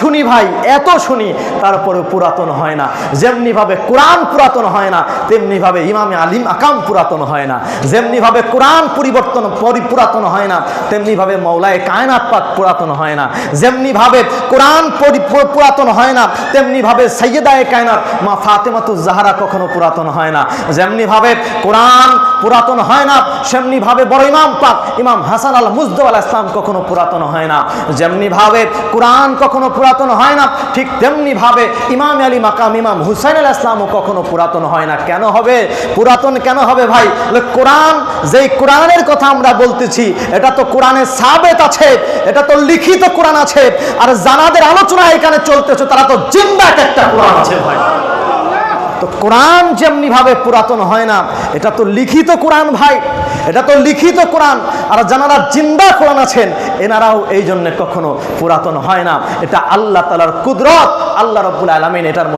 শুনি ভাই, এত শুনি, তারপরে পুরাতন হয় না। যেমনি ভাবে কোরআন পুরাতন হয় না, তেমনি ভাবে ইমামে আলিম আকাম পুরাতন হয় না। যেমনি ভাবে কোরআন পুরাতন হয় না, তেমনি ভাবে মৌলায়ে কায়নাত পাক পুরাতন হয় না। যেমনি ভাবে কোরআন পুরাতন হয় না, তেমনি ভাবে সাইয়্যিদায়ে কায়নাত মা ফাতেমাতুজ জাহরা কখনো পুরাতন হয় না। যেমনি ভাবে কোরআন পুরাতন হয় না, সেমনি ভাবে বড় ইমাম পাক ইমাম হাসান আল মুজদ্দা আলাইহিস সালাম কখনো পুরাতন হয় না। যেমনি ভাবে কোরআন কখনো পুরাতন হয় না, ঠিক তেমনি ভাবে ইমাম আলী মাকাম ইমাম হুসাইন আলাইহিস সালামও কখনো পুরাতন হয় না। কেন হবে? পুরাতন কেন হবে ভাই? কোরআন, যেই কোরআনের কথা আমরা বলতেছি, এটা তো কোরআনে সাবেত আছে, এটা তো লিখিত কোরআন আছে। আর জানাদের আলোচনা এখানে চলতেছে, তারা তো জিন্দা একটা কোরআন আছে ভাই। তো কোরআন যেমনি ভাবে পুরাতন হয় না, এটা তো লিখিত কোরআন ভাই, এটা তো লিখিত কোরআন। আর যারা জিন্দা কোরআন আছেন, এনারাও এই জন্য কখনো পুরাতন হয় না। এটা আল্লাহ তাআলার কুদরত, আল্লাহ রাব্বুল আলামিন এটার